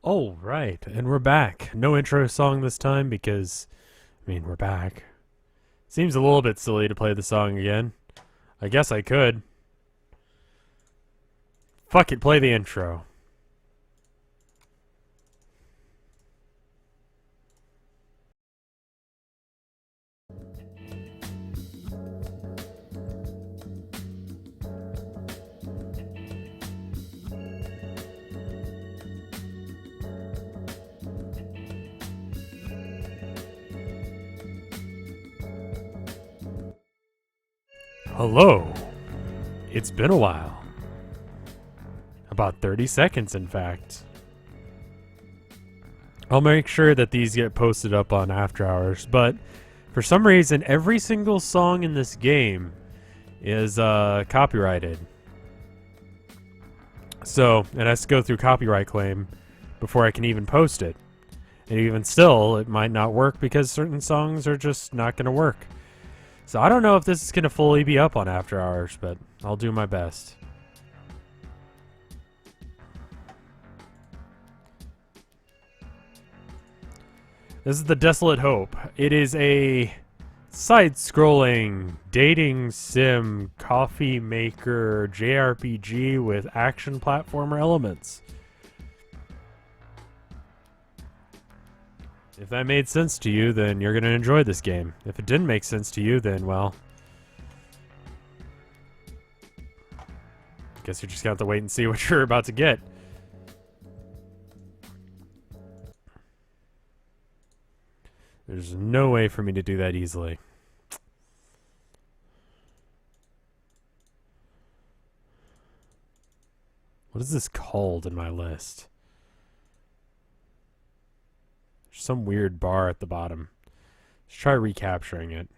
Oh, right. And we're back. No intro song this time because, we're back. Seems a little bit silly to play the song again. I guess I could. Fuck it, play the intro. Hello. It's been a while. About 30 seconds, in fact. I'll make sure that these get posted up on After Hours, but for some reason, every single song in this game is copyrighted. So, it has to go through copyright claim before I can even post it. And even still, it might not work because certain songs are just not going to work. So I don't know if this is going to fully be up on After Hours, but I'll do my best. This is the Desolate Hope. It is a side-scrolling dating sim coffee maker JRPG with action platformer elements. If that made sense to you, then you're going to enjoy this game. If it didn't make sense to you, then, well, guess you're just going to have to wait and see what you're about to get. There's no way for me to do that easily. What is this called in my list? There's some weird bar at the bottom. Let's try recapturing it.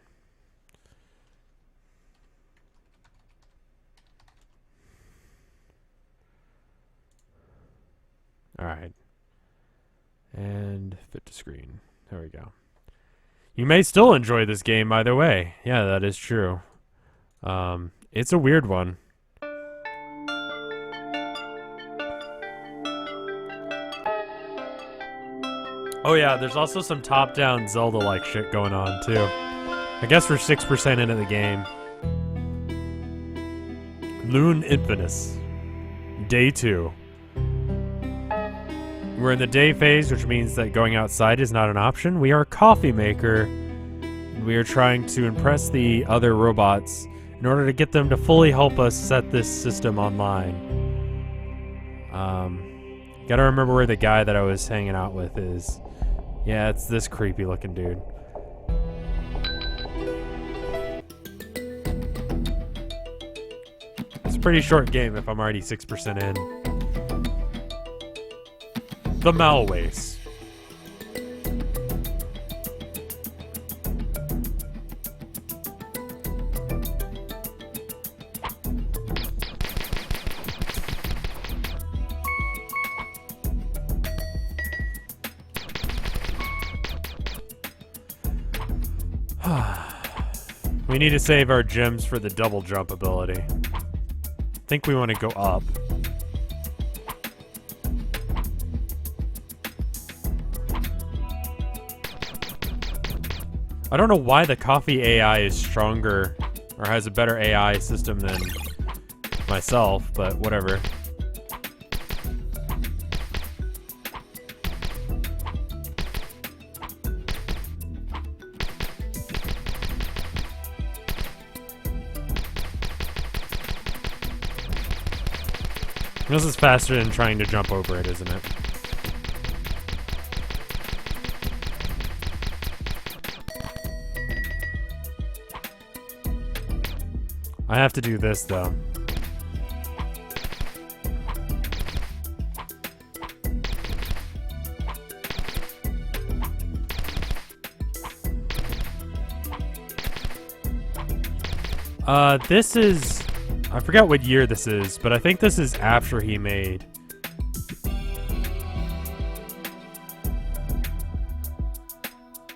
Alright. And fit to screen. There we go. You may still enjoy this game either way. Yeah, that is true. It's a weird one. Oh yeah, there's also some top-down Zelda-like shit going on, too. I guess we're 6% into the game. Lune Infamous. Day 2. We're in the day phase, which means that going outside is not an option. We are a coffee maker. And we are trying to impress the other robots in order to get them to fully help us set this system online. Gotta remember where the guy that I was hanging out with is. Yeah, it's this creepy looking dude. It's a pretty short game if I'm already 6% in. The Malways. We need to save our gems for the double jump ability. I think we want to go up. I don't know why the coffee AI is stronger or has a better AI system than myself, but whatever. This is faster than trying to jump over it, isn't it? I have to do this, though. This is... I forgot what year this is, but I think this is after he made...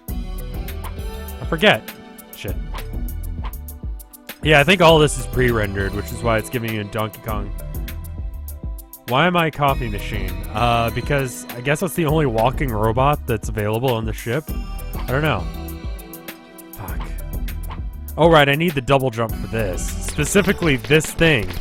I forget. Shit. Yeah, I think all this is pre-rendered, which is why it's giving you a Donkey Kong Why am I a coffee machine? Because I guess that's the only walking robot that's available on the ship. I don't know. Fuck. Oh, right, I need the double jump for this. Specifically, this thing.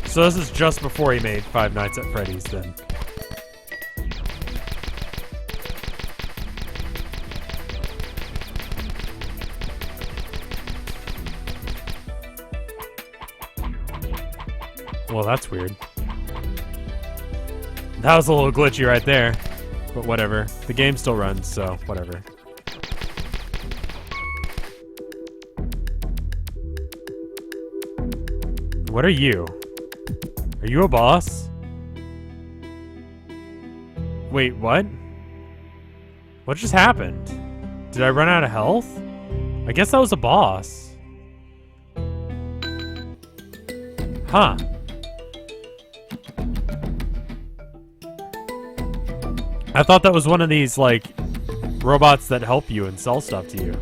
So this is just before he made Five Nights at Freddy's, then. Well, that's weird. That was a little glitchy right there. But whatever. The game still runs, so whatever. What are you? Are you a boss? Wait, what? What just happened? Did I run out of health? I guess that was a boss. Huh. I thought that was one of these, like, robots that help you and sell stuff to you.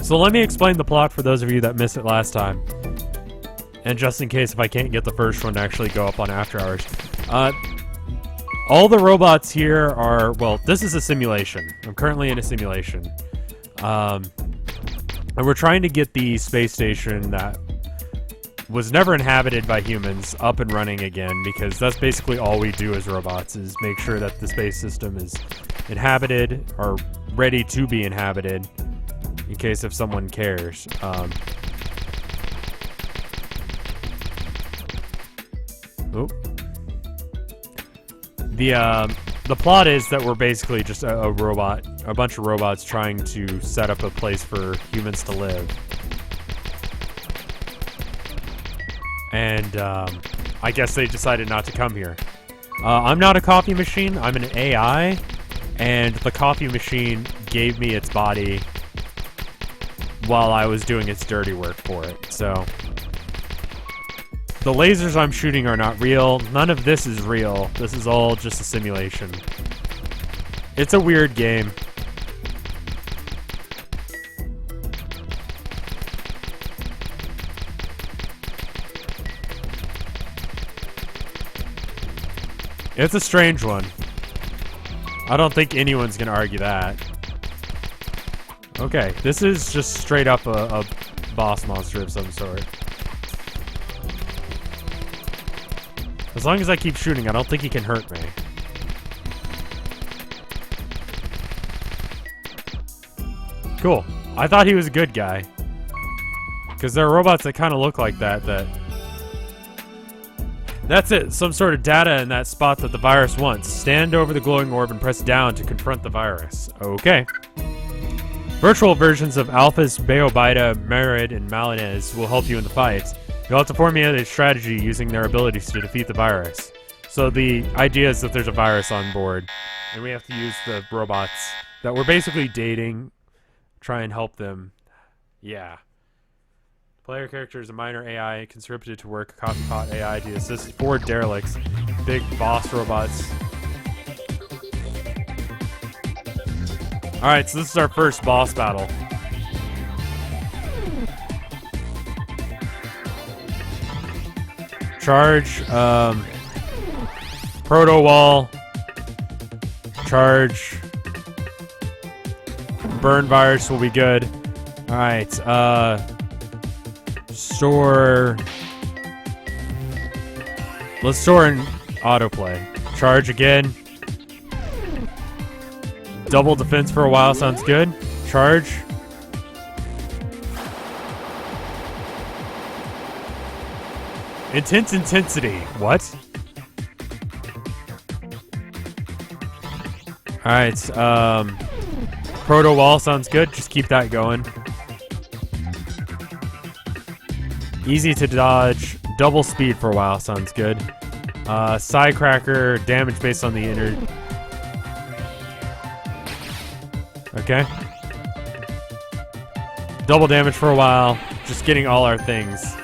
So let me explain the plot for those of you that missed it last time. And just in case if I can't get the first one to actually go up on After Hours. All the robots here are... Well, this is a simulation. I'm currently in a simulation. And we're trying to get the space station that was never inhabited by humans up and running again, because that's basically all we do as robots, is make sure that the space system is inhabited or ready to be inhabited in case if someone cares. The plot is that we're basically just a bunch of robots trying to set up a place for humans to live. And I guess they decided not to come here. I'm not a coffee machine, I'm an AI, and the coffee machine gave me its body while I was doing its dirty work for it, so... The lasers I'm shooting are not real. None of this is real. This is all just a simulation. It's a weird game. It's a strange one. I don't think anyone's gonna argue that. Okay, this is just straight up a boss monster of some sort. As long as I keep shooting, I don't think he can hurt me. Cool. I thought he was a good guy. Because there are robots that kind of look like that. That's it. Some sort of data in that spot that the virus wants. Stand over the glowing orb and press down to confront the virus. Okay. Virtual versions of Alphas, Beobida, Merid, and Malinez will help you in the fight. You'll have to formulate a strategy using their abilities to defeat the virus. So the idea is that there's a virus on board, and we have to use the robots that we're basically dating, try and help them. Yeah. Player character is a minor AI, conscripted to work a coffee pot AI to assist 4 derelicts, big boss robots. Alright, so this is our first boss battle. Charge, proto wall, charge, burn virus will be good. Alright, store, let's store in autoplay. Charge again. Double defense for a while sounds good. Charge. Intense intensity. What? Alright, proto wall sounds good. Just keep that going. Easy to dodge. Double speed for a while sounds good. Cracker, damage based on the inner... Okay. Double damage for a while. Just getting all our things.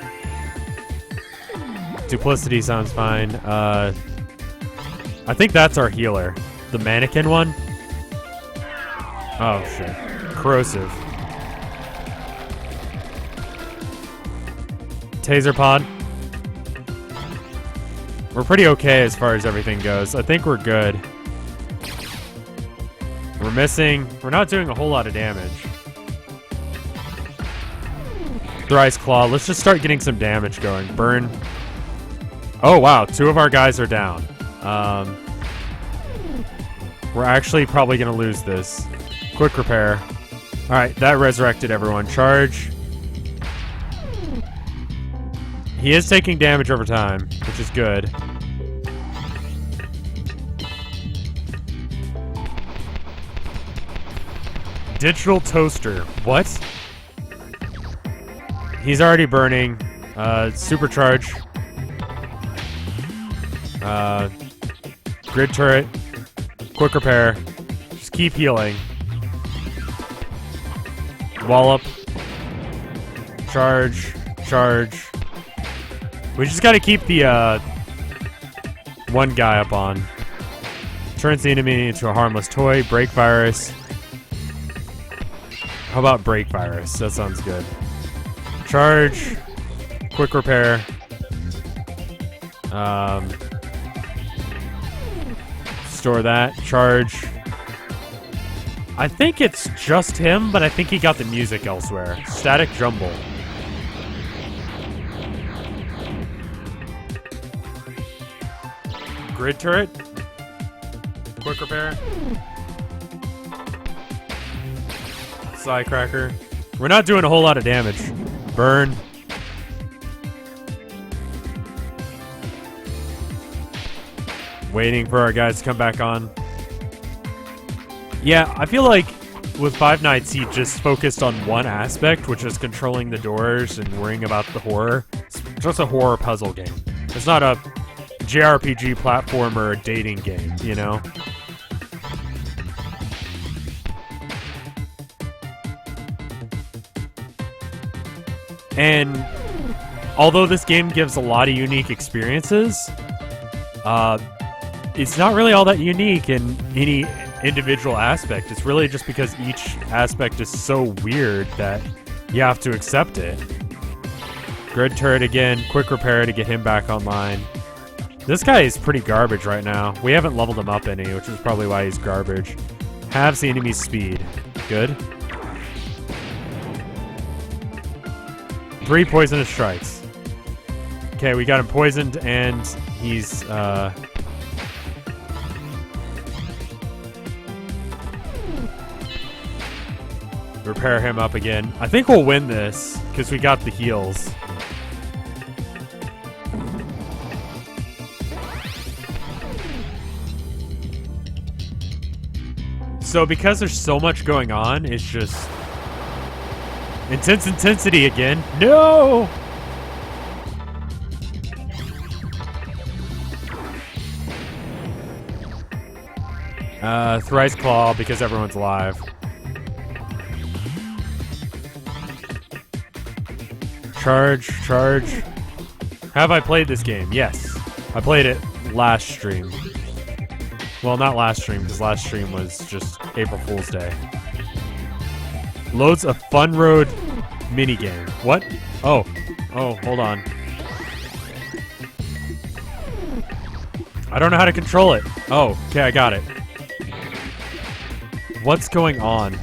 Duplicity sounds fine. I think that's our healer. The mannequin one? Oh, shit. Corrosive. Taser pod. We're pretty okay as far as everything goes. I think we're good. We're missing. We're not doing a whole lot of damage. Thrice Claw. Let's just start getting some damage going. Burn. Oh, wow. 2 of our guys are down. We're actually probably going to lose this. Quick repair. All right, that resurrected everyone. Charge. He is taking damage over time, which is good. Digital Toaster. What? He's already burning. Supercharge. Grid turret. Quick repair. Just keep healing. Wallop. Charge. Charge. We just gotta keep the one guy up on. Turns the enemy into a harmless toy. Break virus. How about break virus? That sounds good. Charge. Quick repair. Store that. Charge. I think it's just him, but I think he got the music elsewhere. Static Jumble. Grid turret. Quick repair. Cracker. We're not doing a whole lot of damage. Burn. Waiting for our guys to come back on. Yeah, I feel like with Five Nights he just focused on one aspect, which is controlling the doors and worrying about the horror. It's just a horror puzzle game. It's not a JRPG platformer or a dating game, you know? And although this game gives a lot of unique experiences, it's not really all that unique in any individual aspect. It's really just because each aspect is so weird that you have to accept it. Grid turret again, quick repair to get him back online. This guy is pretty garbage right now. We haven't leveled him up any, which is probably why he's garbage. Halves the enemy's speed. Good. 3 poisonous strikes. Okay, we got him poisoned, and he's, repair him up again. I think we'll win this, because we got the heals. So because there's so much going on, it's just... Intense intensity again. No! Thrice Claw because everyone's alive. Charge, charge. Have I played this game? Yes. I played it last stream. Well, not last stream, because last stream was just April Fool's Day. Loads a Fun Road minigame. What? Oh. Oh, hold on. I don't know how to control it. Oh, okay, I got it. What's going on?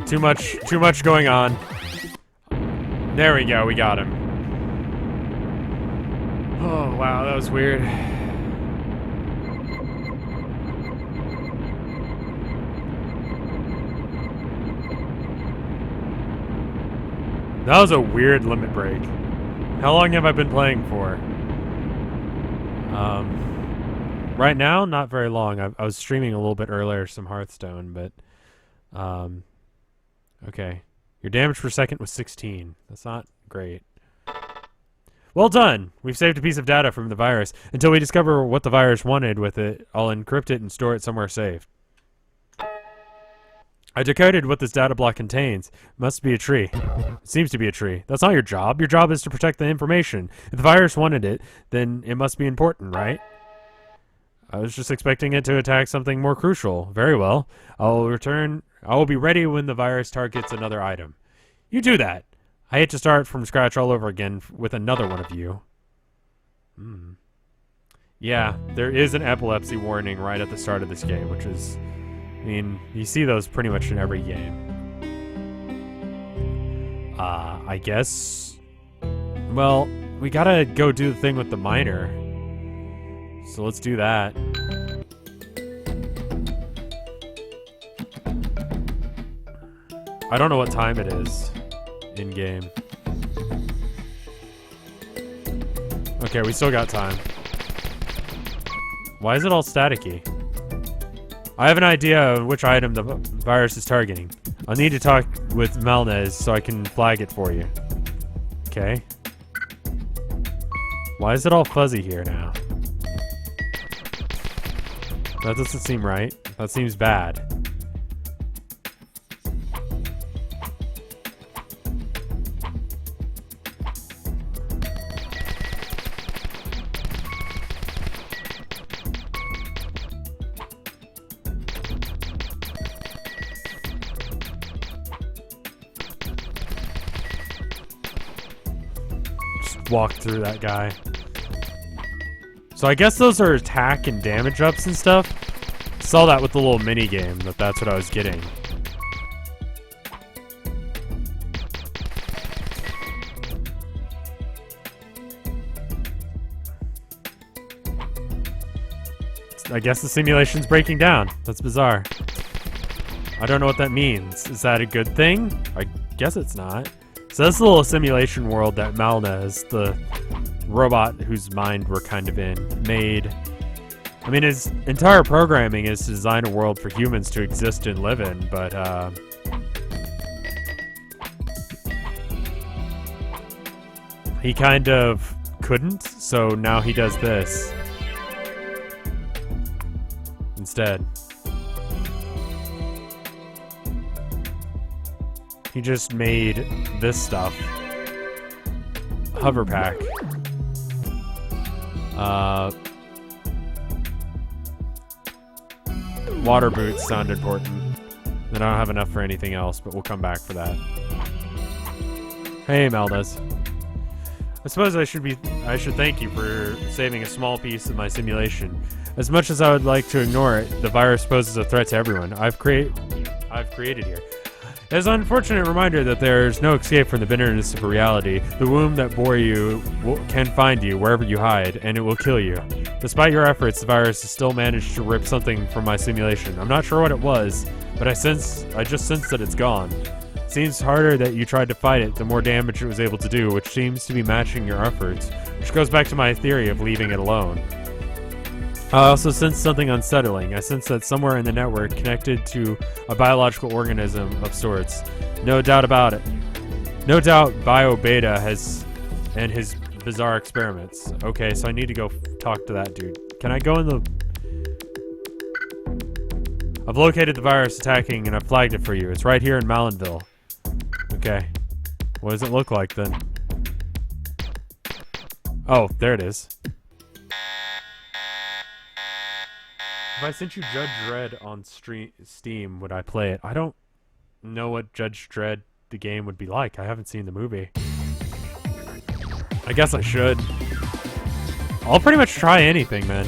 Too much going on. There we go, we got him. Oh, wow, that was weird. That was a weird limit break. How long have I been playing for? Right now, not very long. I was streaming a little bit earlier, some Hearthstone, but okay. Your damage per second was 16. That's not great. Well done! We've saved a piece of data from the virus. Until we discover what the virus wanted with it, I'll encrypt it and store it somewhere safe. I decoded what this data block contains. Must be a tree. It seems to be a tree. That's not your job. Your job is to protect the information. If the virus wanted it, then it must be important, right? I was just expecting it to attack something more crucial. Very well. I will be ready when the virus targets another item. You do that. I hate to start from scratch all over again with another one of you. Yeah, there is an epilepsy warning right at the start of this game, which is... I mean, you see those pretty much in every game. I guess... Well, we gotta go do the thing with the miner. So let's do that. I don't know what time it is in-game. Okay, we still got time. Why is it all staticky? I have an idea of which item the virus is targeting. I'll need to talk with Malnez so I can flag it for you. Okay. Why is it all fuzzy here now? That doesn't seem right. That seems bad. Walk through that guy. So I guess those are attack and damage ups and stuff. Saw that with the little mini game that's what I was getting. I guess the simulation's breaking down. That's bizarre. I don't know what that means. Is that a good thing? I guess it's not. So this little simulation world that Malnez, the robot whose mind we're kind of in, made. I mean, his entire programming is to design a world for humans to exist and live in, but he kind of couldn't, so now he does this instead. He just made this stuff. Hover pack. Water boots sound important. I don't have enough for anything else, but we'll come back for that. Hey, Malnez. I suppose I should thank you for saving a small piece of my simulation. As much as I would like to ignore it, the virus poses a threat to everyone I've created here. It is an unfortunate reminder that there's no escape from the bitterness of reality. The womb that bore you can find you wherever you hide, and it will kill you. Despite your efforts, the virus has still managed to rip something from my simulation. I'm not sure what it was, but I just sense that it's gone. It seems harder that you tried to fight it, the more damage it was able to do, which seems to be matching your efforts, which goes back to my theory of leaving it alone. I also sense something unsettling. I sense that somewhere in the network, connected to a biological organism of sorts. No doubt about it. No doubt Bio-Beta and his bizarre experiments. Okay, so I need to go talk to that dude. Can I go in the... I've located the virus attacking and I've flagged it for you. It's right here in Malinville. Okay. What does it look like then? Oh, there it is. If I sent you Judge Dredd on Steam, would I play it? I don't know what Judge Dredd the game would be like. I haven't seen the movie. I guess I should. I'll pretty much try anything, man.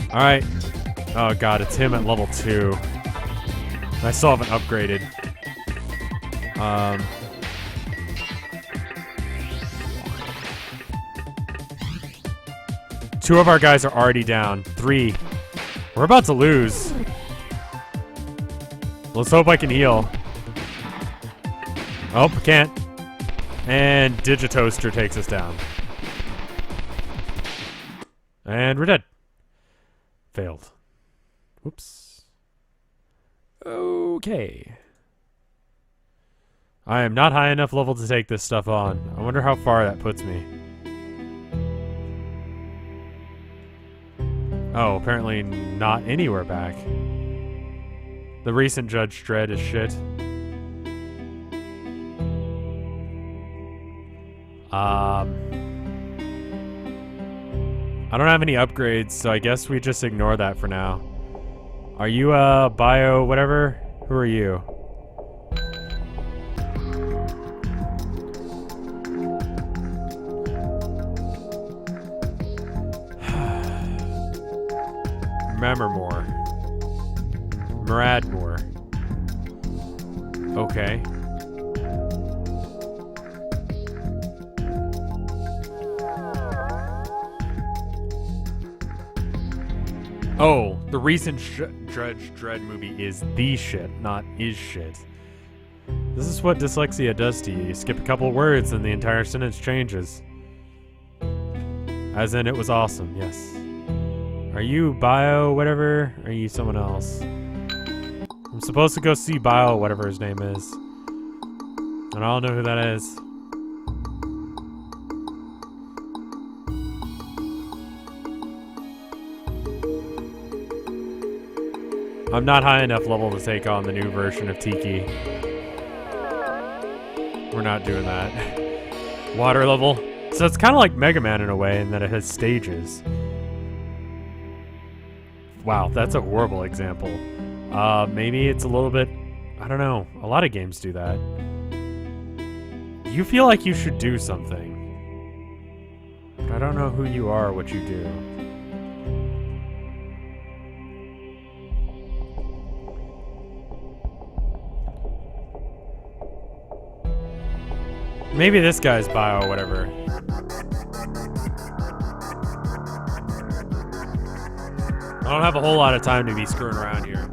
Alright. Oh god, it's him at level 2. I still haven't upgraded. Two of our guys are already down. 3. We're about to lose. Let's hope I can heal. Oh, can't. And Digitoaster takes us down. And we're dead. Failed. Whoops. Okay. I am not high enough level to take this stuff on. I wonder how far that puts me. Oh, apparently not anywhere back. The recent Judge Dredd is shit. I don't have any upgrades, so I guess we just ignore that for now. Are you bio whatever? Who are you? Memormore. Muradmore. Okay. Oh, the recent Judge Dredd movie is the shit, not is shit. This is what dyslexia does to you. You skip a couple words and the entire sentence changes. As in, it was awesome, yes. Are you bio whatever? Or are you someone else? I'm supposed to go see bio whatever his name is. And I don't know who that is. I'm not high enough level to take on the new version of Tiki. We're not doing that. Water level. So it's kind of like Mega Man in a way in that it has stages. Wow, that's a horrible example. Maybe it's a little bit... I don't know. A lot of games do that. You feel like you should do something. But I don't know who you are or what you do. Maybe this guy's bio or whatever. I don't have a whole lot of time to be screwing around here.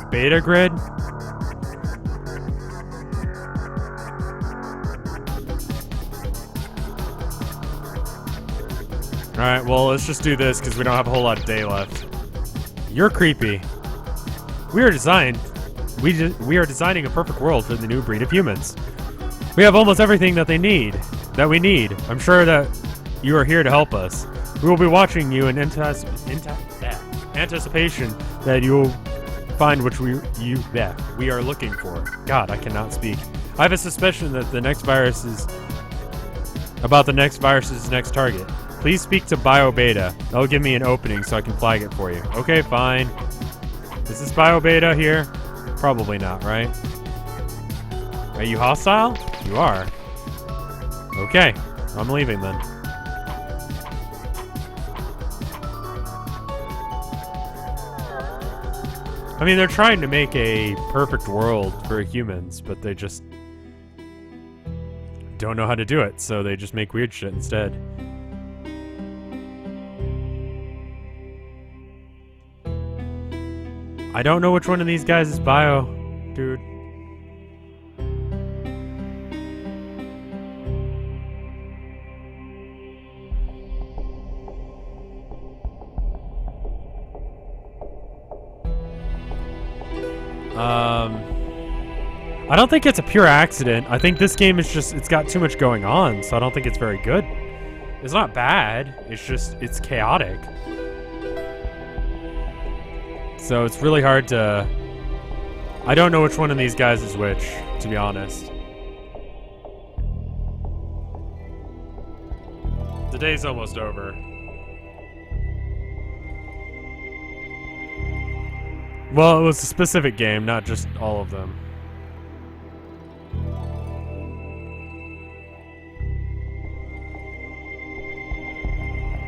Beta grid? Alright, well, let's just do this because we don't have a whole lot of day left. You're creepy. We are designing a perfect world for the new breed of humans. We have almost everything that we need. I'm sure that you are here to help us. We will be watching you in anticipation that you will find which we are looking for. God, I cannot speak. I have a suspicion that the next virus is next target. Please speak to Bio Beta. That'll give me an opening so I can flag it for you. Okay, fine. Is this Bio Beta here? Probably not, right? Are you hostile? You are. Okay, I'm leaving then. I mean, they're trying to make a perfect world for humans, but they just don't know how to do it, so they just make weird shit instead. I don't know which one of these guys is bio, dude. I don't think it's a pure accident. I think this game is just, it's got too much going on, so I don't think it's very good. It's not bad, it's chaotic. So it's really hard to... I don't know which one of these guys is which, to be honest. The day's almost over. Well, it was a specific game, not just all of them.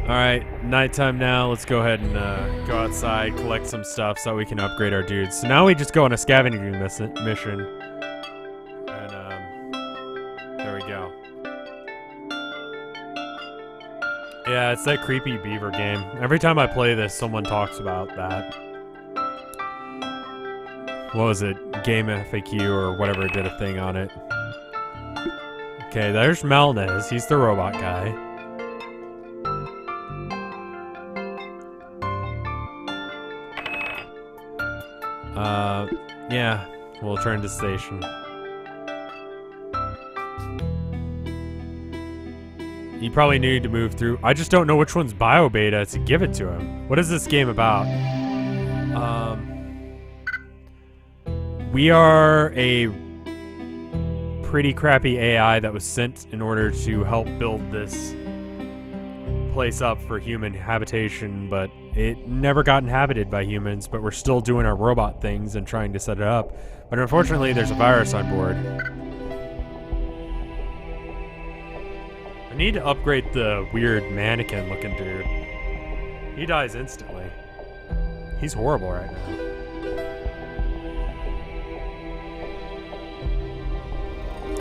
Alright, nighttime now. Let's go ahead and go outside, collect some stuff so we can upgrade our dudes. So now we just go on a scavenging mission. And, there we go. Yeah, it's that creepy beaver game. Every time I play this, someone talks about that. What was it? Game FAQ or whatever did a thing on it. Okay, there's Melnez. He's the robot guy. Yeah, we'll turn to station. You probably need to move through. I just don't know which one's bio beta to give it to him. What is this game about? We are a pretty crappy AI that was sent in order to help build this place up for human habitation, but it never got inhabited by humans, but we're still doing our robot things and trying to set it up. But unfortunately, there's a virus on board. I need to upgrade the weird mannequin looking dude. He dies instantly. He's horrible right now.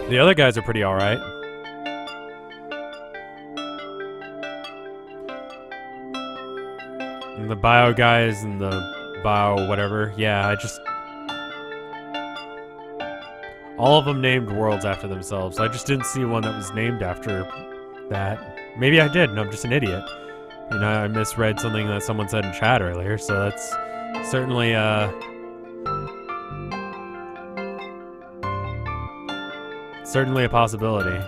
The other guys are pretty alright. And the bio guys and the bio whatever. Yeah, all of them named worlds after themselves. I just didn't see one that was named after that. Maybe I did, and I'm just an idiot. You know, I misread something that someone said in chat earlier, so that's certainly, certainly a possibility.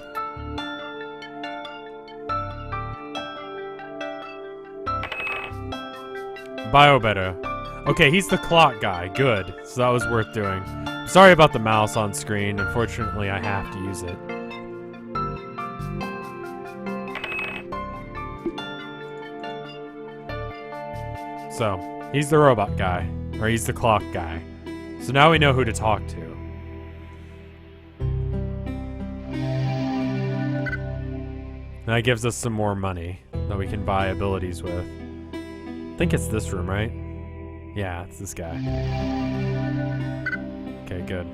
Biobeta. Okay, he's the clock guy. Good. So that was worth doing. Sorry about the mouse on screen. Unfortunately, I have to use it. So, he's the robot guy. Or he's the clock guy. So now we know who to talk to. That gives us some more money that we can buy abilities with. I think it's this room, right? Yeah, it's this guy. Okay, good.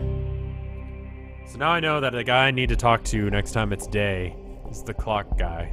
So now I know that the guy I need to talk to next time it's day is the clock guy.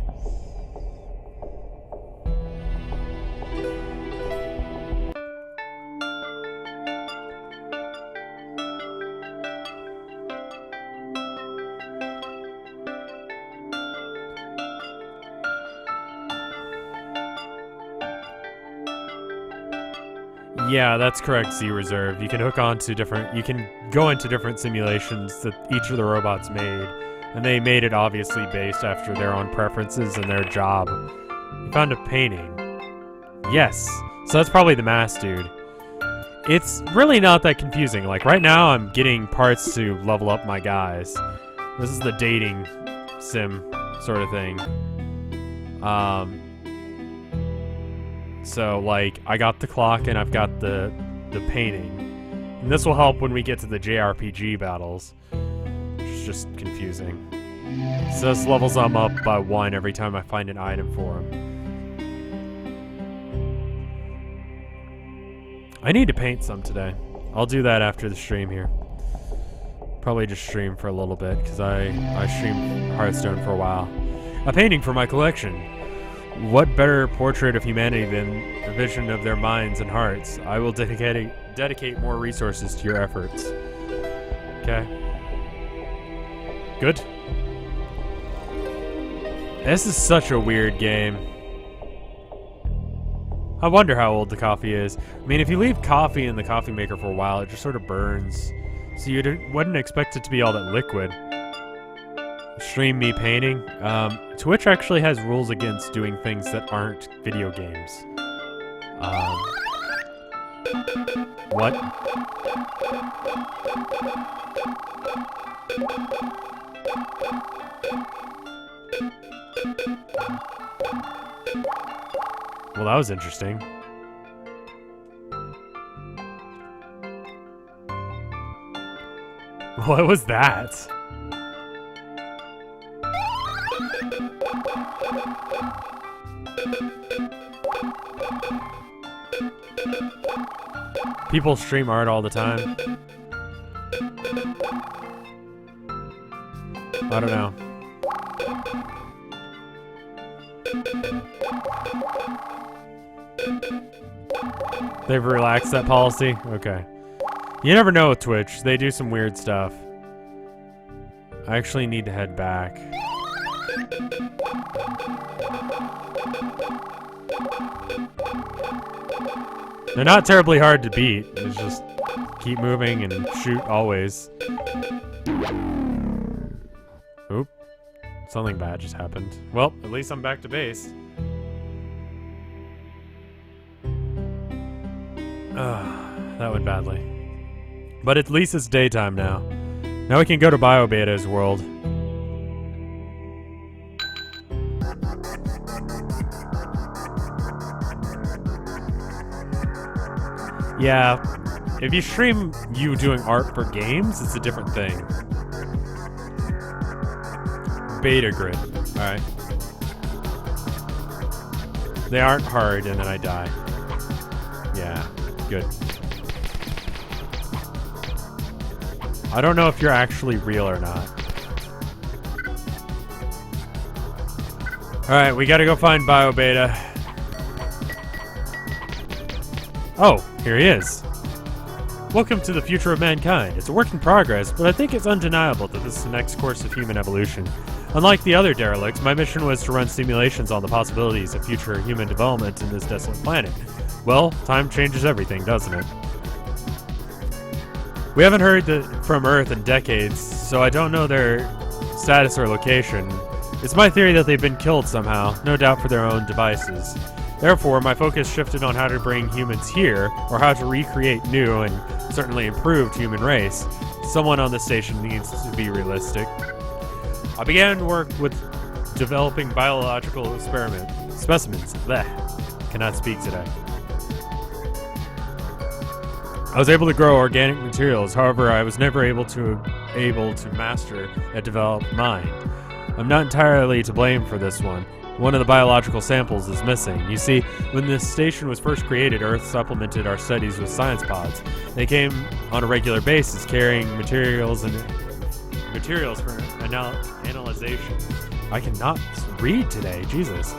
Yeah, that's correct, Z Reserve. You can hook on to you can go into different simulations that each of the robots made, and they made it obviously based after their own preferences and their job. You found a painting. Yes, so that's probably the mask dude. It's really not that confusing. Like, right now I'm getting parts to level up my guys. This is the dating sim sort of thing. So, like, I got the clock and I've got the painting. And this will help when we get to the JRPG battles. It's just confusing. So this levels them up by 1 every time I find an item for them. I need to paint some today. I'll do that after the stream here. Probably just stream for a little bit, because I streamed Hearthstone for a while. A painting for my collection. What better portrait of humanity than a vision of their minds and hearts? I will dedicate more resources to your efforts. Okay. Good. This is such a weird game. I wonder how old the coffee is. I mean, if you leave coffee in the coffee maker for a while, it just sort of burns. So you wouldn't expect it to be all that liquid. Stream me painting. Twitch actually has rules against doing things that aren't video games. What? Well, that was interesting. What was that? People stream art all the time. I don't know. They've relaxed that policy? Okay. You never know with Twitch. They do some weird stuff. I actually need to head back. They're not terribly hard to beat. It's just keep moving and shoot always. Oop. Something bad just happened. Well, at least I'm back to base. That went badly. But at least it's daytime now. Now we can go to BioBeta's world. Yeah, if you stream you doing art for games, it's a different thing. Beta grid. Alright. They aren't hard, and then I die. Yeah, good. I don't know if you're actually real or not. Alright, we gotta go find BioBeta. Oh, here he is. Welcome to the future of mankind. It's a work in progress, but I think it's undeniable that this is the next course of human evolution. Unlike the other derelicts, my mission was to run simulations on the possibilities of future human development in this desolate planet. Well, time changes everything, doesn't it? We haven't heard from Earth in decades, so I don't know their status or location. It's my theory that they've been killed somehow, no doubt for their own devices. Therefore, my focus shifted on how to bring humans here, or how to recreate new and certainly improved human race. Someone on the station needs to be realistic. I began work with developing biological specimens. Blech. Cannot speak today. I was able to grow organic materials, however, I was never able to master a developed mind. I'm not entirely to blame for this one. One of the biological samples is missing. You see, when this station was first created, Earth supplemented our studies with science pods. They came on a regular basis, carrying materials for analyzation. I cannot read today, Jesus.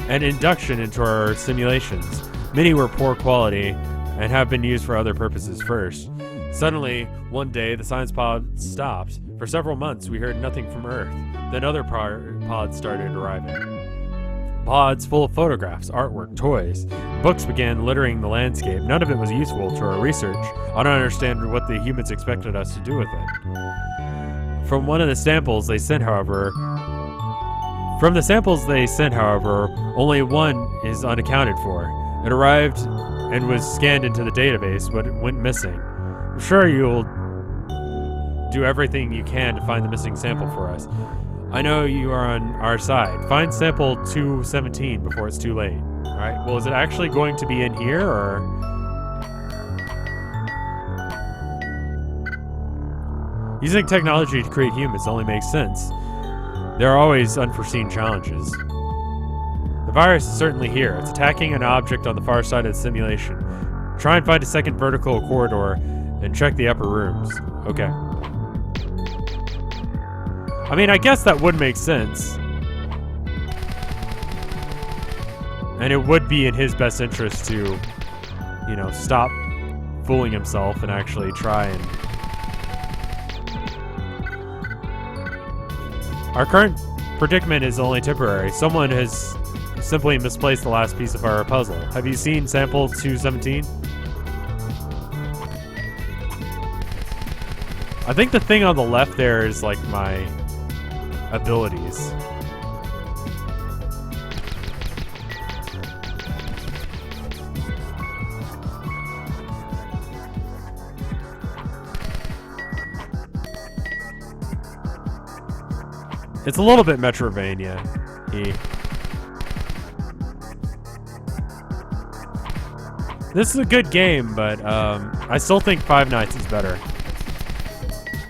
And induction into our simulations. Many were poor quality and have been used for other purposes first. Suddenly, one day, the science pod stopped. For several months, we heard nothing from Earth. Then other pods started arriving. Pods full of photographs, artwork, toys. Books began littering the landscape. None of it was useful to our research. I don't understand what the humans expected us to do with it. From the samples they sent, however, only one is unaccounted for. It arrived and was scanned into the database, but it went missing. I'm sure you'll do everything you can to find the missing sample for us. I know you are on our side. Find sample 217 before it's too late. Alright, well, is it actually going to be in here, or...? Using technology to create humans only makes sense. There are always unforeseen challenges. The virus is certainly here. It's attacking an object on the far side of the simulation. Try and find a second vertical corridor and check the upper rooms. Okay. I mean, I guess that would make sense. And it would be in his best interest to, you know, stop fooling himself and actually try and... Our current predicament is only temporary. Someone has simply misplaced the last piece of our puzzle. Have you seen sample 217? I think the thing on the left there is like my abilities. It's a little bit Metroidvania-y. This is a good game, but I still think Five Nights is better.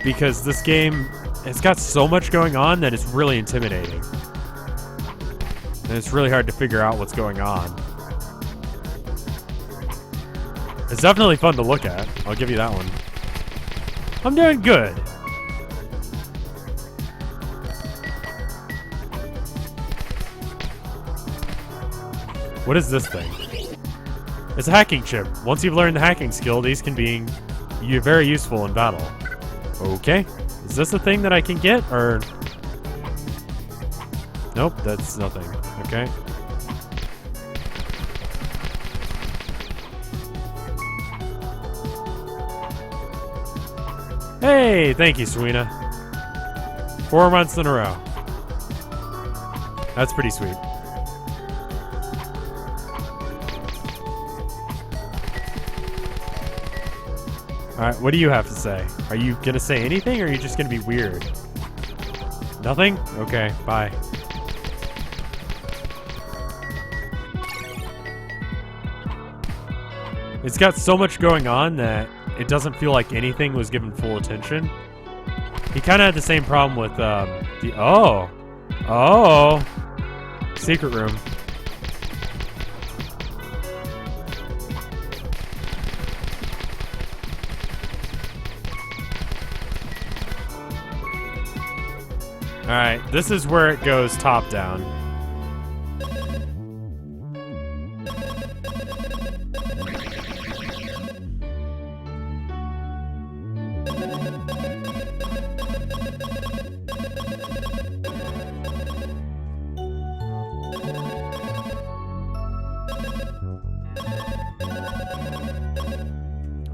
Because this game, it's got so much going on that it's really intimidating. And it's really hard to figure out what's going on. It's definitely fun to look at. I'll give you that one. I'm doing good. What is this thing? It's a hacking chip. Once you've learned the hacking skill, these can be very useful in battle. Okay. Is this a thing that I can get, or... Nope, that's nothing. Okay. Hey, thank you, Sweena. 4 months in a row. That's pretty sweet. Alright, what do you have to say? Are you gonna say anything, or are you just gonna be weird? Nothing? Okay, bye. It's got so much going on that it doesn't feel like anything was given full attention. He kind of had the same problem with the... Oh! Secret room. Alright, this is where it goes top down.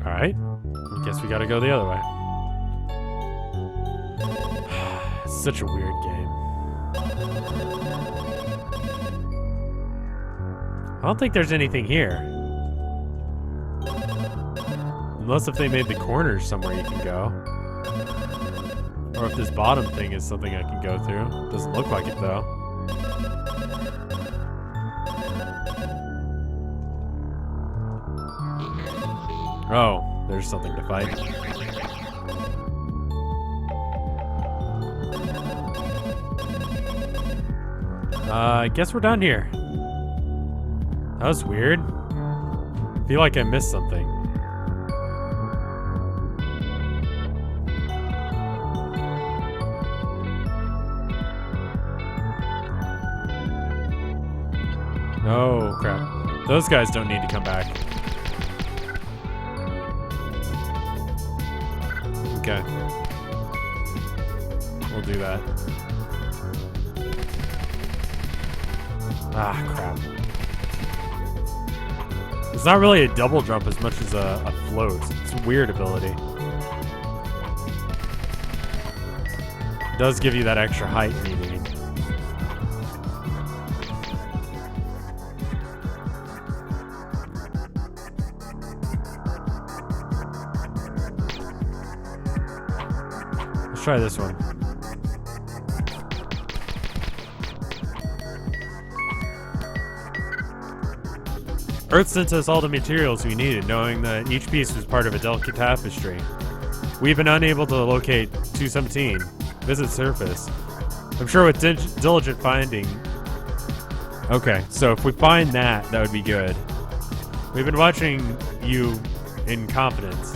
Alright, I guess we gotta go the other way. It's such a weird game. I don't think there's anything here. Unless if they made the corners somewhere you can go. Or if this bottom thing is something I can go through. Doesn't look like it though. Oh, there's something to fight. I guess we're done here. That was weird. I feel like I missed something. Oh, crap. Those guys don't need to come back. Okay. We'll do that. Ah, crap. It's not really a double jump as much as a float. It's a weird ability. It does give you that extra height you need. Let's try this one. Earth sent us all the materials we needed, knowing that each piece was part of a delicate tapestry. We've been unable to locate 217. Visit surface. I'm sure with diligent finding... Okay, so if we find that, that would be good. We've been watching you in confidence.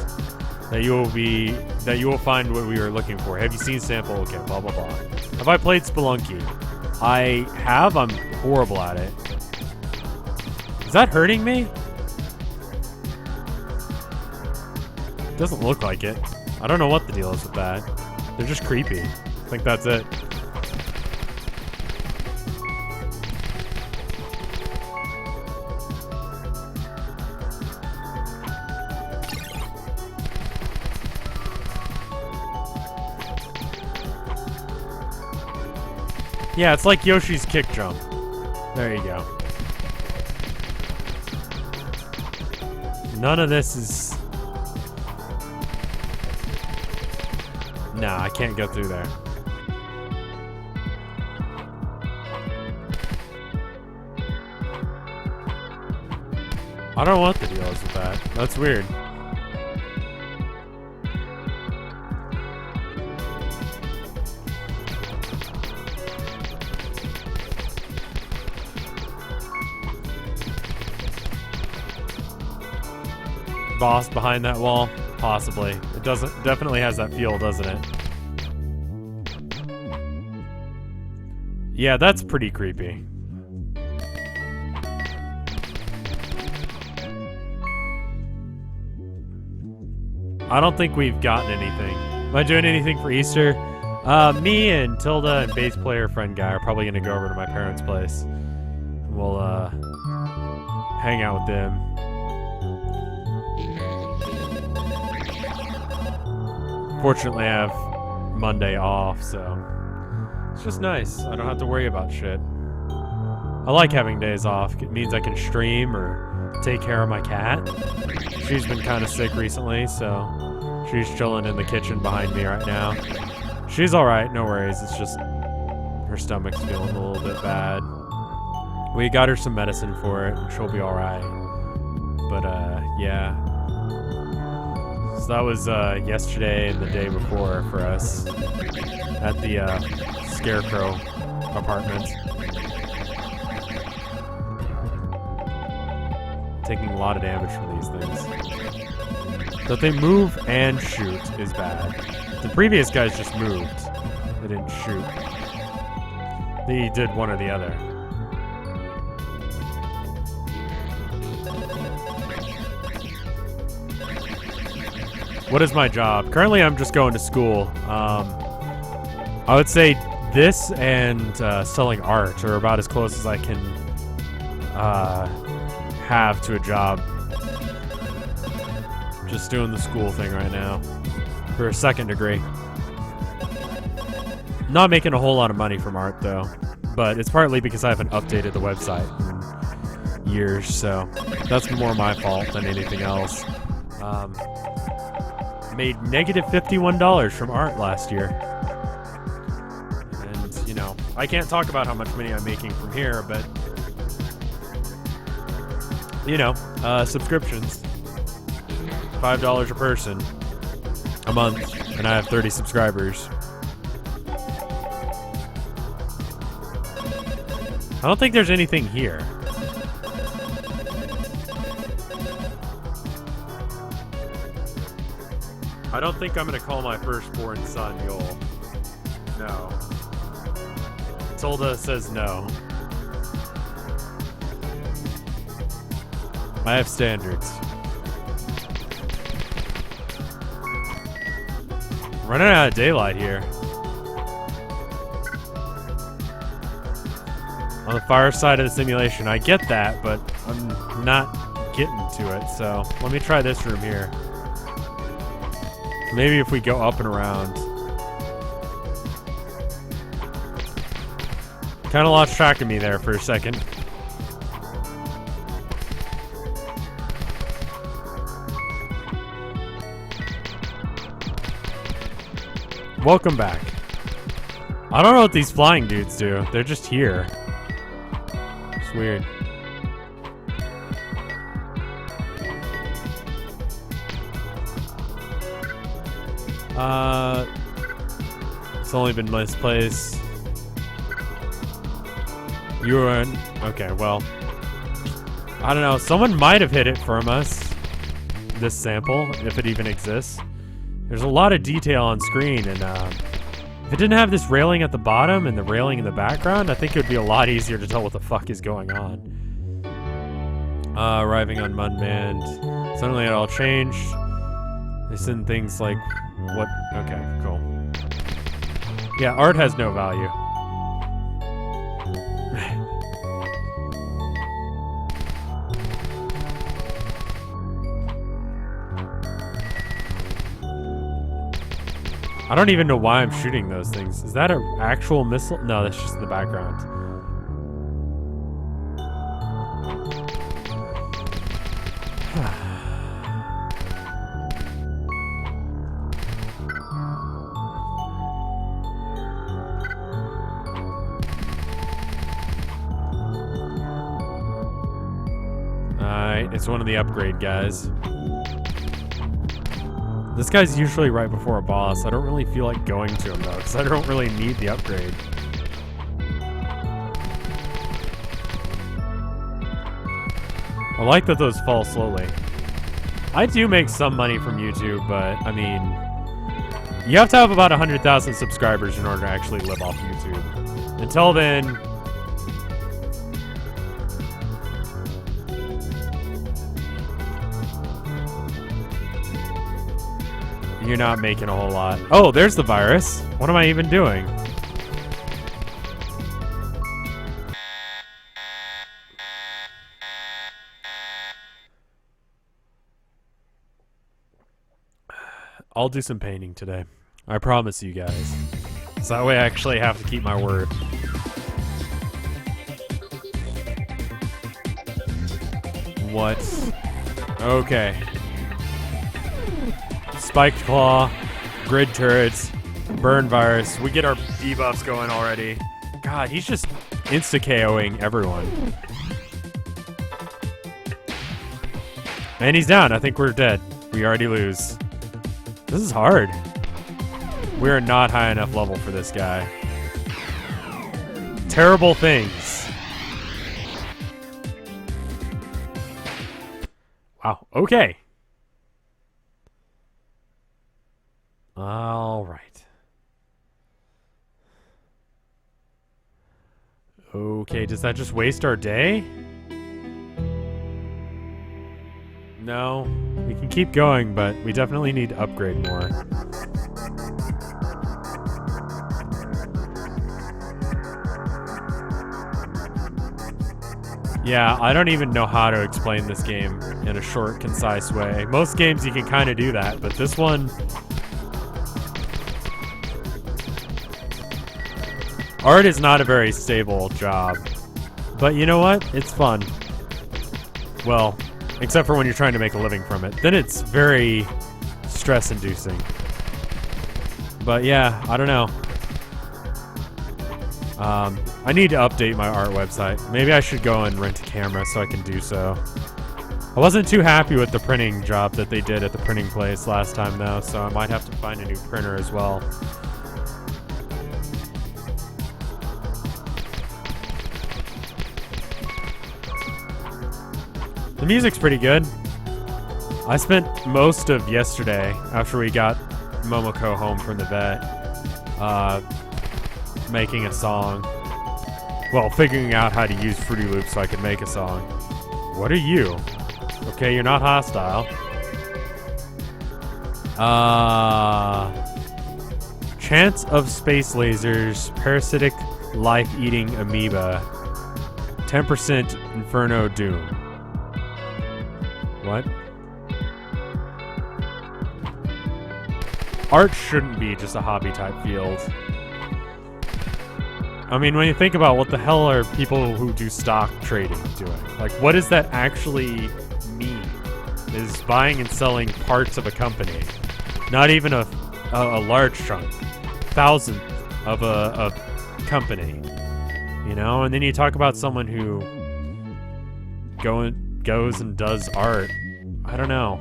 That you will find what we were looking for. Have you seen sample? Okay, blah blah blah. Have I played Spelunky? I have. I'm horrible at it. Is that hurting me? Doesn't look like it. I don't know what the deal is with that. They're just creepy. I think that's it. Yeah, it's like Yoshi's kick jump. There you go. None of this is... Nah, I can't go through there. I don't know what the deal is with that. That's weird. Boss behind that wall? Possibly. It definitely has that feel, doesn't it? Yeah, that's pretty creepy. I don't think we've gotten anything. Am I doing anything for Easter? Me and Tilda and bass player friend guy are probably gonna go over to my parents' place. We'll hang out with them. Fortunately, I have Monday off, so it's just nice. I don't have to worry about shit. I like having days off. It means I can stream or take care of my cat. She's been kind of sick recently, so she's chilling in the kitchen behind me right now. She's alright, no worries. It's just her stomach's feeling a little bit bad. We got her some medicine for it, and she'll be alright. But, yeah. So that was, yesterday and the day before for us at the, Scarecrow apartment. Taking a lot of damage from these things. That they move and shoot is bad. The previous guys just moved. They didn't shoot. They did one or the other. What is my job? Currently, I'm just going to school. I would say this and selling art are about as close as I can have to a job. Just doing the school thing right now for a second degree. Not making a whole lot of money from art though, but it's partly because I haven't updated the website in years, so that's more my fault than anything else. Made negative $51 from art last year. And, you know, I can't talk about how much money I'm making from here, but, you know, subscriptions. $5 a person a month, and I have 30 subscribers. I don't think there's anything here. I don't think I'm gonna call my firstborn son Yoel. No. Tilda says no. I have standards. Running out of daylight here. On the far side of the simulation, I get that, but I'm not getting to it, so let me try this room here. Maybe if we go up and around. Kind of lost track of me there for a second. Welcome back. I don't know what these flying dudes do. They're just here. It's weird. It's only been misplaced. You were in... Okay, well. I don't know. Someone might have hit it from us. This sample, if it even exists. There's a lot of detail on screen, and if it didn't have this railing at the bottom and the railing in the background, I think it would be a lot easier to tell what the fuck is going on. Arriving on Munband. Suddenly it all changed. They send things like... What? Okay, cool. Yeah, art has no value. I don't even know why I'm shooting those things. Is that an actual missile? No, that's just in the background. Alright, it's one of the upgrade guys. This guy's usually right before a boss. I don't really feel like going to him though, because I don't really need the upgrade. I like that those fall slowly. I do make some money from YouTube, but I mean, you have to have about 100,000 subscribers in order to actually live off YouTube. Until then, You're not making a whole lot. Oh, there's the virus. What am I even doing? I'll do some painting today. I promise you guys. So that way I actually have to keep my word. What? Okay. Spiked Claw, Grid Turrets, Burn Virus. We get our debuffs going already. God, he's just insta-KOing everyone. And he's down. I think we're dead. We already lose. This is hard. We're not high enough level for this guy. Terrible things. Wow. Okay. All right. Okay, does that just waste our day? No. We can keep going, but we definitely need to upgrade more. Yeah, I don't even know how to explain this game in a short, concise way. Most games you can kind of do that, but this one... Art is not a very stable job. But you know what? It's fun. Well, except for when you're trying to make a living from it. Then it's very stress-inducing. But yeah, I don't know. I need to update my art website. Maybe I should go and rent a camera so I can do so. I wasn't too happy with the printing job that they did at the printing place last time though, so I might have to find a new printer as well. The music's pretty good. I spent most of yesterday, after we got Momoko home from the vet, making a song. Well, figuring out how to use Fruity Loops so I could make a song. What are you? Okay, you're not hostile. Chance of space lasers, parasitic life-eating amoeba, 10% Inferno Doom. What? Art shouldn't be just a hobby type field. I mean, when you think about what the hell are people who do stock trading doing? Like, what does that actually mean? Is buying and selling parts of a company. Not even a large chunk. Thousandth of a company. You know? And then you talk about someone who goes and does art. I don't know.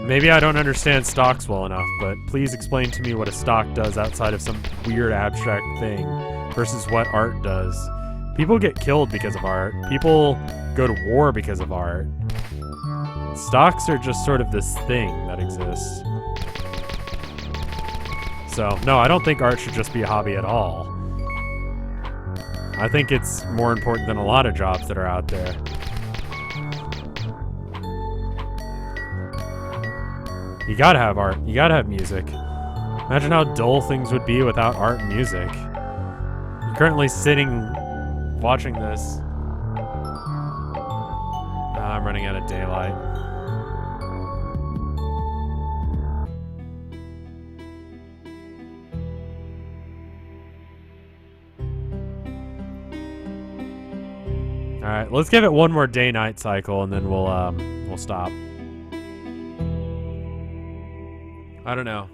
Maybe I don't understand stocks well enough, but please explain to me what a stock does outside of some weird abstract thing versus what art does. People get killed because of art. People go to war because of art. Stocks are just sort of this thing that exists. So, no, I don't think art should just be a hobby at all. I think it's more important than a lot of jobs that are out there. You gotta have art. You gotta have music. Imagine how dull things would be without art and music. You're currently sitting watching this. I'm running out of daylight. Alright, let's give it one more day-night cycle and then we'll stop. I don't know.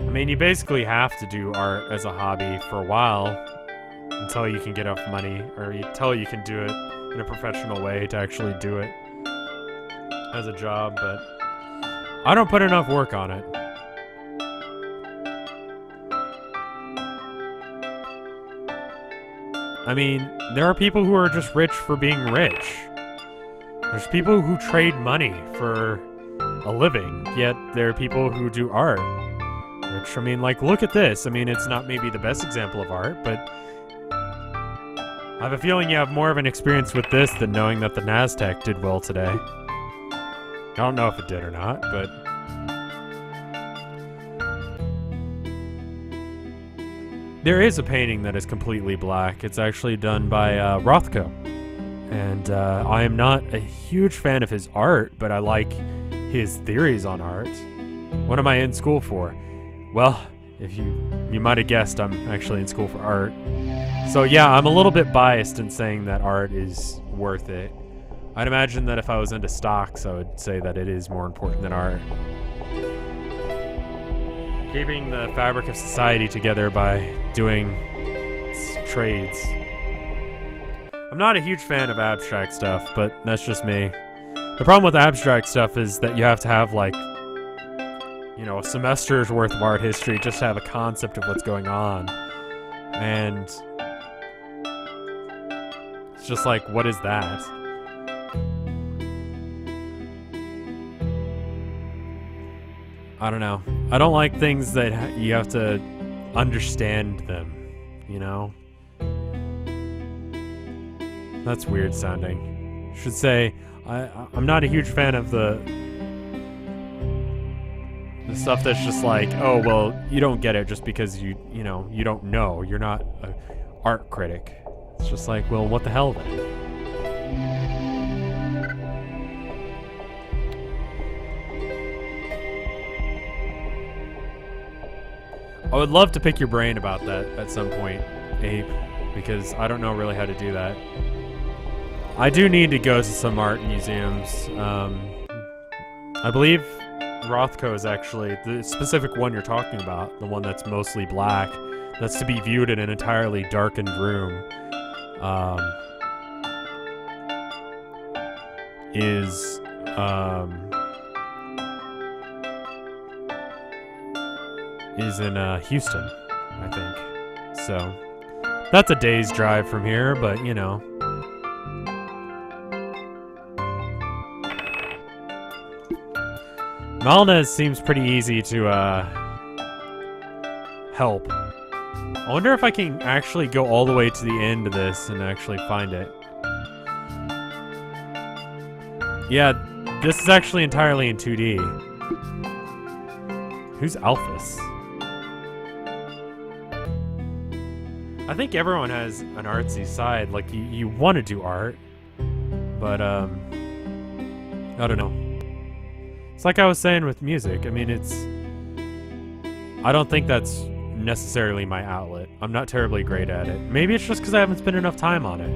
I mean, you basically have to do art as a hobby for a while until you can get enough money, or until you can do it in a professional way to actually do it as a job, but I don't put enough work on it. I mean, there are people who are just rich for being rich. There's people who trade money for a living, yet there are people who do art. Which, I mean, like, look at this. I mean, it's not maybe the best example of art, but I have a feeling you have more of an experience with this than knowing that the Nasdaq did well today. I don't know if it did or not, but... There is a painting that is completely black. It's actually done by Rothko. And I am not a huge fan of his art, but I like his theories on art. What am I in school for? Well, if you might have guessed, I'm actually in school for art. So yeah, I'm a little bit biased in saying that art is worth it. I'd imagine that if I was into stocks, I would say that it is more important than art. Keeping the fabric of society together by doing trades. I'm not a huge fan of abstract stuff, but that's just me. The problem with abstract stuff is that you have to have, like, you know, a semester's worth of art history just to have a concept of what's going on. And it's just like, what is that? I don't know. I don't like things that you have to understand them, you know? That's weird sounding. Should say, I'm not a huge fan of the stuff that's just like, oh, well, you don't get it just because you don't know. You're not an art critic. It's just like, well, what the hell then? I would love to pick your brain about that at some point, Abe, because I don't know really how to do that. I do need to go to some art museums. I believe Rothko is actually the specific one you're talking about, the one that's mostly black, that's to be viewed in an entirely darkened room, is in Houston, I think. So that's a day's drive from here, but you know. Malnez seems pretty easy to help. I wonder if I can actually go all the way to the end of this and actually find it. Yeah, this is actually entirely in 2D. Who's Alphys? I think everyone has an artsy side. Like, you want to do art, but I don't know. It's like I was saying with music. I mean, I don't think that's necessarily my outlet. I'm not terribly great at it. Maybe it's just because I haven't spent enough time on it.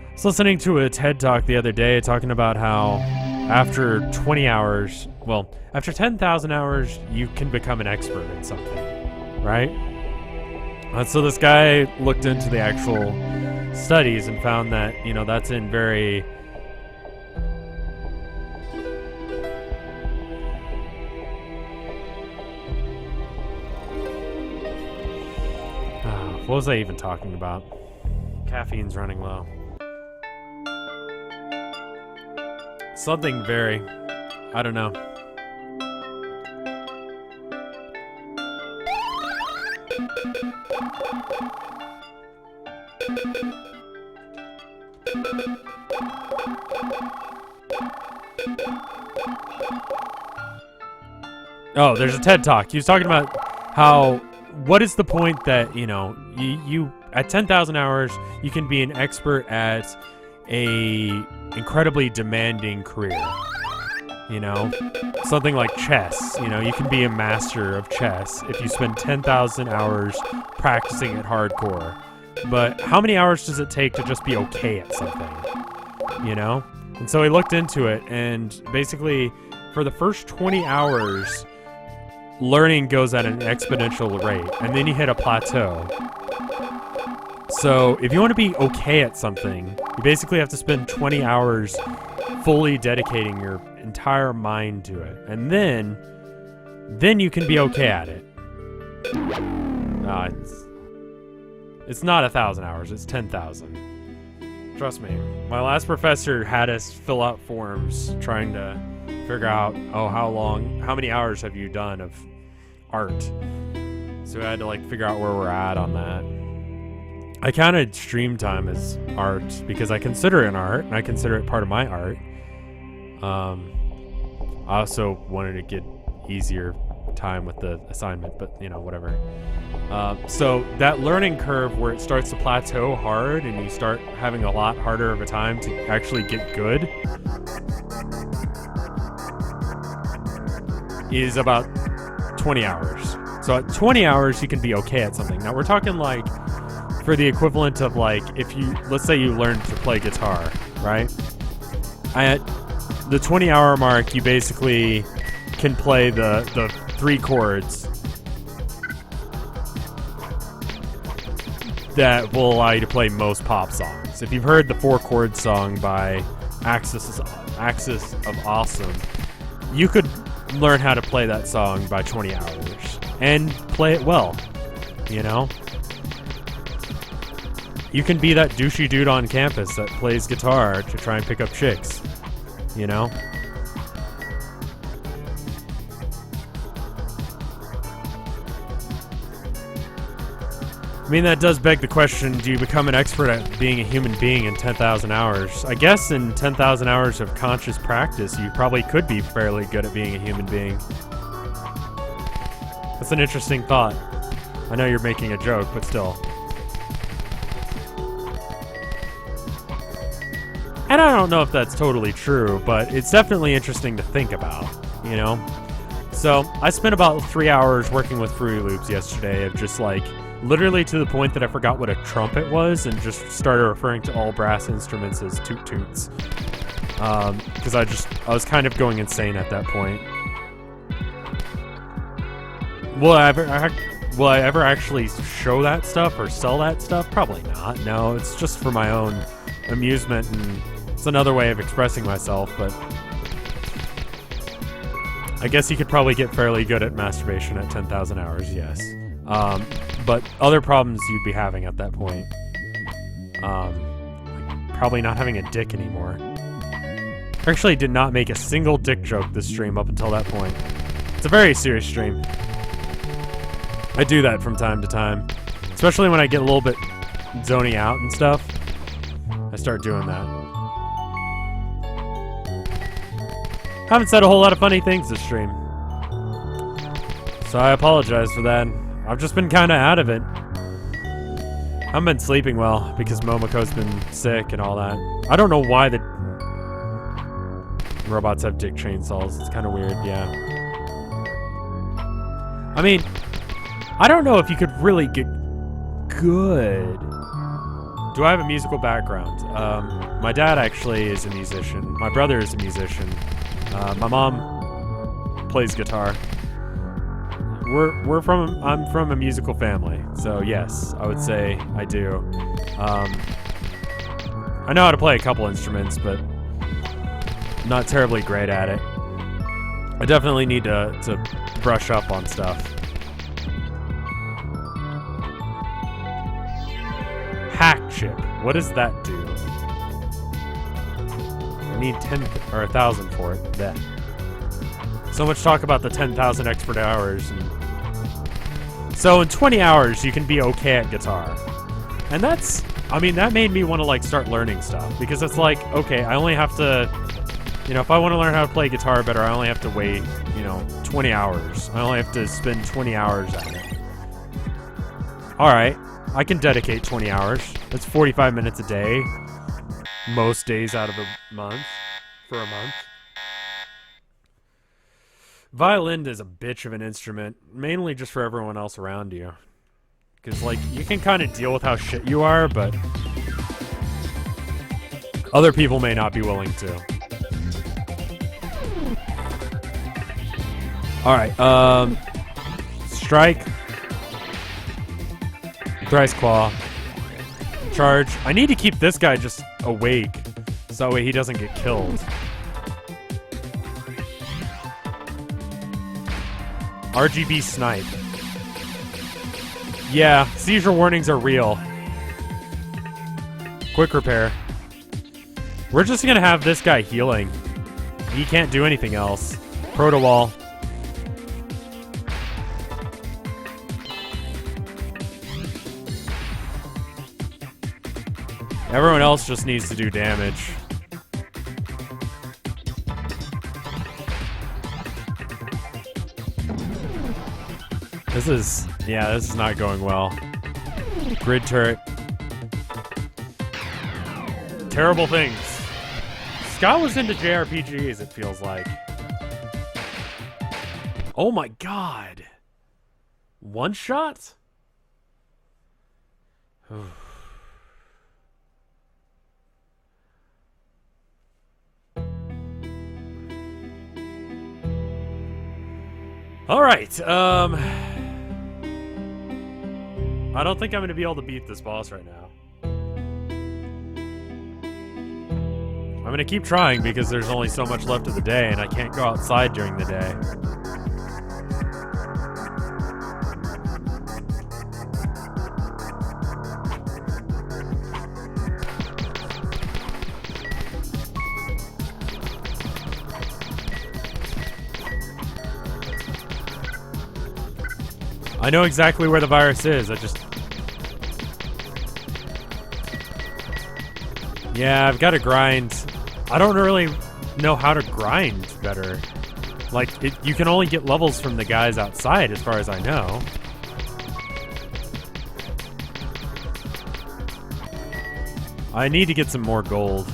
I was listening to a TED Talk the other day talking about how after 20 hours, well, after 10,000 hours, you can become an expert at something, right? So this guy looked into the actual studies and found that, you know, that's in very... What was I even talking about? Caffeine's running low. Something very... I don't know. Oh, there's a TED Talk. He was talking about how... What is the point that, you know, you at 10,000 hours, you can be an expert at a incredibly demanding career, you know? Something like chess, you know, you can be a master of chess if you spend 10,000 hours practicing it hardcore. But how many hours does it take to just be okay at something, you know? And so he looked into it, and basically, for the first 20 hours... learning goes at an exponential rate, and then you hit a plateau. So if you want to be okay at something, you basically have to spend 20 hours fully dedicating your entire mind to it. And then you can be okay at it. It's not 1,000 hours, it's 10,000. Trust me. My last professor had us fill out forms trying to figure out, oh, how many hours have you done of art? So I had to like figure out where we're at on that. I counted stream time as art because I consider it an art and I consider it part of my art. I also wanted to get easier time with the assignment, but whatever. So that learning curve where it starts to plateau hard and you start having a lot harder of a time to actually get good is about 20 hours. So at 20 hours, you can be okay at something. Now we're talking like for the equivalent of like if you, let's say you learned to play guitar, right? At the 20-hour mark, you basically can play the 3 chords that will allow you to play most pop songs. If you've heard the 4-chord song by Axis of Awesome, you could learn how to play that song by 20 hours and play it well, You can be that douchey dude on campus that plays guitar to try and pick up chicks, I mean, that does beg the question, do you become an expert at being a human being in 10,000 hours? I guess in 10,000 hours of conscious practice, you probably could be fairly good at being a human being. That's an interesting thought. I know you're making a joke, but still. And I don't know if that's totally true, but it's definitely interesting to think about, So, I spent about 3 hours working with Fruity Loops yesterday of just like, literally to the point that I forgot what a trumpet was and just started referring to all brass instruments as toot toots. Because I was kind of going insane at that point. Will I ever actually show that stuff or sell that stuff? Probably not. No, it's just for my own amusement, and it's another way of expressing myself, but I guess you could probably get fairly good at masturbation at 10,000 hours, yes. But other problems you'd be having at that point. Probably not having a dick anymore. I actually did not make a single dick joke this stream up until that point. It's a very serious stream. I do that from time to time. Especially when I get a little bit zoning out and stuff. I start doing that. Haven't said a whole lot of funny things this stream. So I apologize for that. I've just been kind of out of it. I haven't been sleeping well because Momoko's been sick and all that. I don't know why the robots have dick chainsaws. It's kind of weird, yeah. I mean, I don't know if you could really get good. Do I have a musical background? My dad actually is a musician. My brother is a musician. My mom plays guitar. I'm from a musical family, so yes, I would say I do. I know how to play a couple instruments, but I'm not terribly great at it. I definitely need to brush up on stuff. Hack chip. What does that do? I need 10 or 1,000 for it. That. So much talk about the 10,000 expert hours. So in 20 hours, you can be okay at guitar. And that made me want to like start learning stuff, because it's like, okay, I only have to, if I want to learn how to play guitar better, I only have to wait, 20 hours. I only have to spend 20 hours at it. All right, I can dedicate 20 hours. That's 45 minutes a day, most days out of a month, for a month. Violin is a bitch of an instrument, mainly just for everyone else around you. Because, like, you can kind of deal with how shit you are, but other people may not be willing to. Alright, strike. Thrice claw. Charge. I need to keep this guy just awake, so that way he doesn't get killed. RGB snipe. Yeah, seizure warnings are real. Quick repair. We're just gonna have this guy healing. He can't do anything else. Proto wall. Everyone else just needs to do damage. This is not going well. Grid turret. Terrible things. Scott was into JRPGs, it feels like. Oh my god. One shot? Alright, I don't think I'm going to be able to beat this boss right now. I'm going to keep trying because there's only so much left of the day and I can't go outside during the day. I know exactly where the virus is, Yeah, I've got to grind. I don't really know how to grind better. Like, you can only get levels from the guys outside, as far as I know. I need to get some more gold.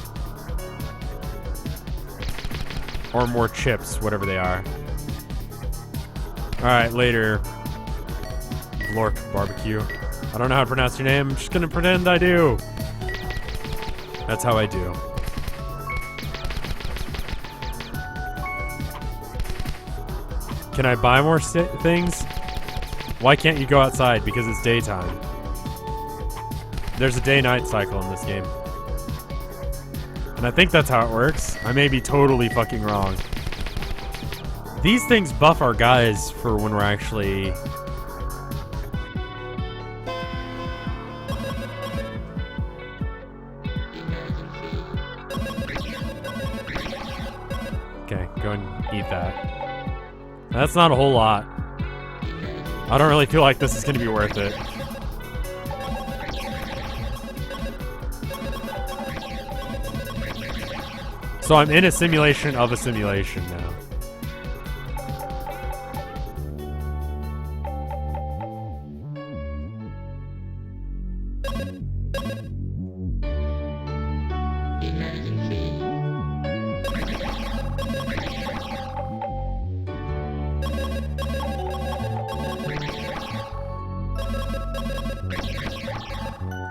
Or more chips, whatever they are. Alright, later. Lork Barbecue. I don't know how to pronounce your name. I'm just gonna pretend I do. That's how I do. Can I buy more things? Why can't you go outside? Because it's daytime. There's a day-night cycle in this game. And I think that's how it works. I may be totally fucking wrong. These things buff our guys for when we're actually... Okay, go and eat that. That's not a whole lot. I don't really feel like this is going to be worth it. So I'm in a simulation of a simulation now.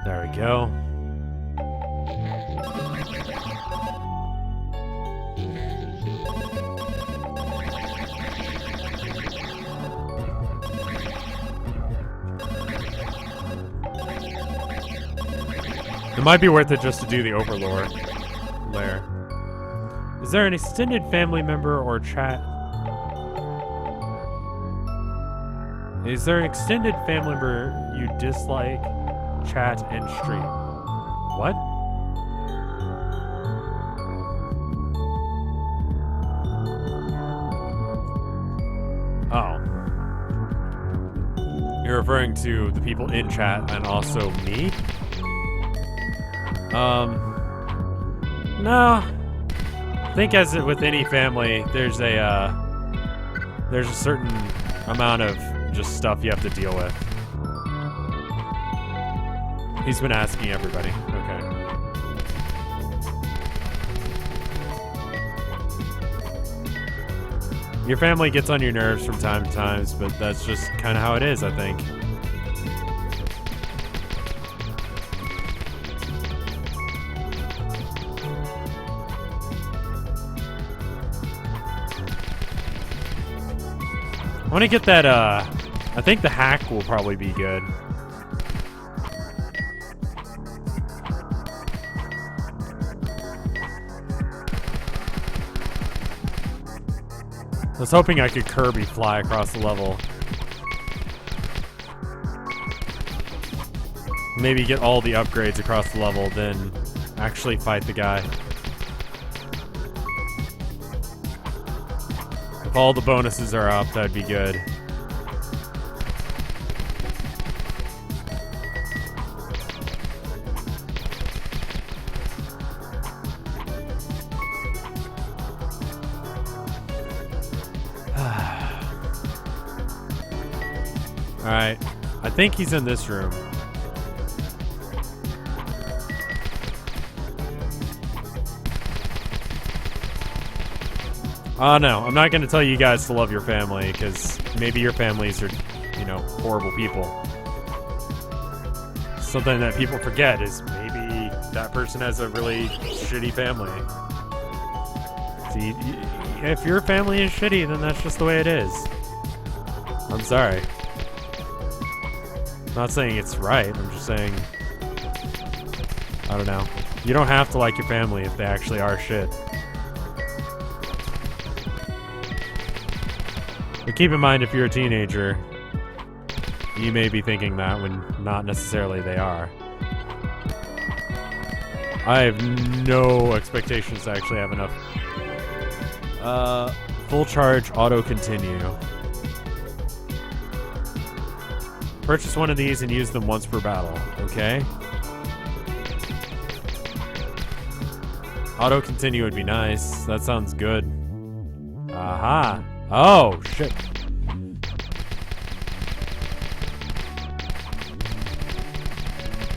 There we go. It might be worth it just to do the overlord lair. Is there an extended family member or chat? Is there an extended family member you dislike, chat, and stream? What? Oh. You're referring to the people in chat and also me? No. I think as with any family, there's a certain amount of just stuff you have to deal with. He's been asking everybody. Okay. Your family gets on your nerves from time to time, but that's just kind of how it is, I think. I want to get that, I think the hack will probably be good. I was hoping I could Kirby fly across the level. Maybe get all the upgrades across the level, then actually fight the guy. If all the bonuses are up, that'd be good. Alright. I think he's in this room. No, I'm not going to tell you guys to love your family, because maybe your families are, you know, horrible people. Something that people forget is maybe that person has a really shitty family. See, if your family is shitty, then that's just the way it is. I'm sorry. I'm not saying it's right, I'm just saying, I don't know. You don't have to like your family if they actually are shit. But keep in mind, if you're a teenager, you may be thinking that when not necessarily they are. I have no expectations to actually have enough. Full charge, auto continue. Purchase one of these and use them once per battle, okay? Auto continue would be nice. That sounds good. Aha. Oh, shit.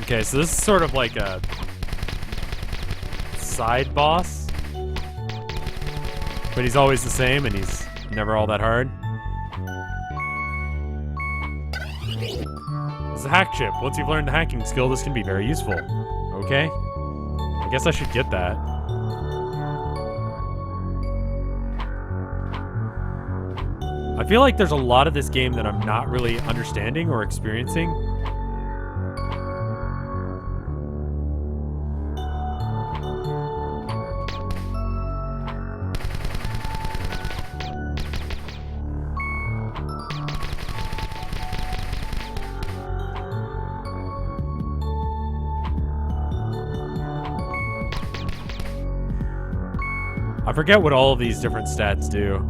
Okay, so this is sort of like a side boss. But he's always the same and he's never all that hard. This is a hack chip. Once you've learned the hacking skill, this can be very useful. Okay? I guess I should get that. I feel like there's a lot of this game that I'm not really understanding or experiencing. I forget what all of these different stats do.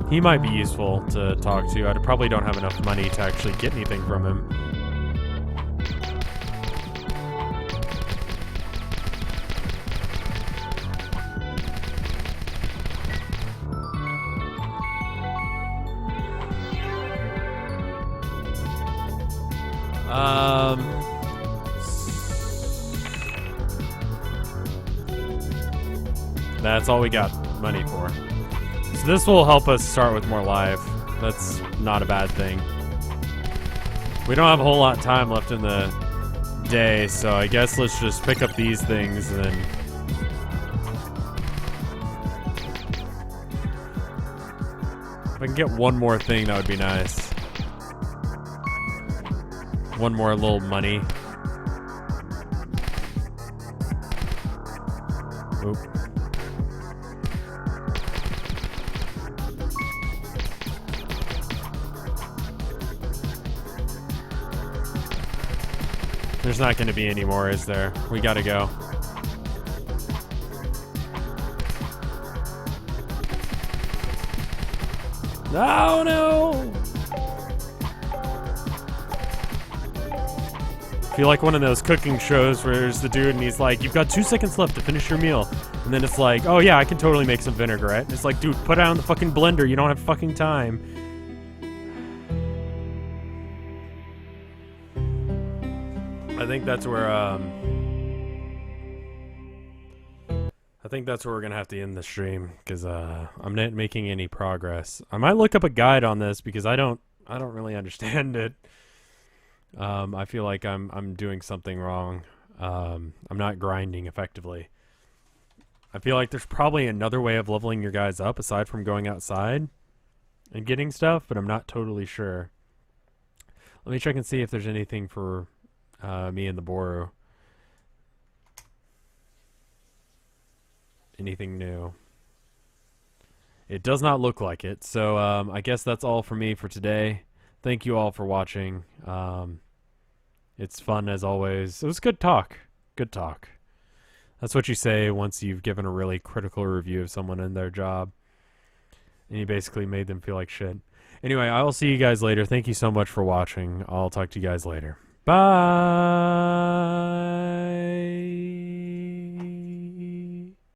He might be useful to talk to. I probably don't have enough money to actually get anything from him. That's all we got money for. So this will help us start with more life. That's not a bad thing. We don't have a whole lot of time left in the day, so I guess let's just pick up these things and then... If I can get one more thing, that would be nice. One more little money. Oop. There's not going to be any more, is there? We gotta go. No, no! I feel like one of those cooking shows where there's the dude and he's like, you've got 2 seconds left to finish your meal. And then it's like, oh yeah, I can totally make some vinaigrette. It's like, dude, put it on the fucking blender. You don't have fucking time. I think that's where we're gonna have to end the stream because I'm not making any progress. I might look up a guide on this because I don't really understand it. I feel like I'm doing something wrong. I'm not grinding effectively. I feel like there's probably another way of leveling your guys up aside from going outside and getting stuff, but I'm not totally sure. Let me check and see if there's anything for me and the Boru. Anything new? It does not look like it, so I guess that's all for me for today. Thank you all for watching. It's fun as always. It was good talk. Good talk. That's what you say once you've given a really critical review of someone and their job. And you basically made them feel like shit. Anyway, I will see you guys later. Thank you so much for watching. I'll talk to you guys later. Bye!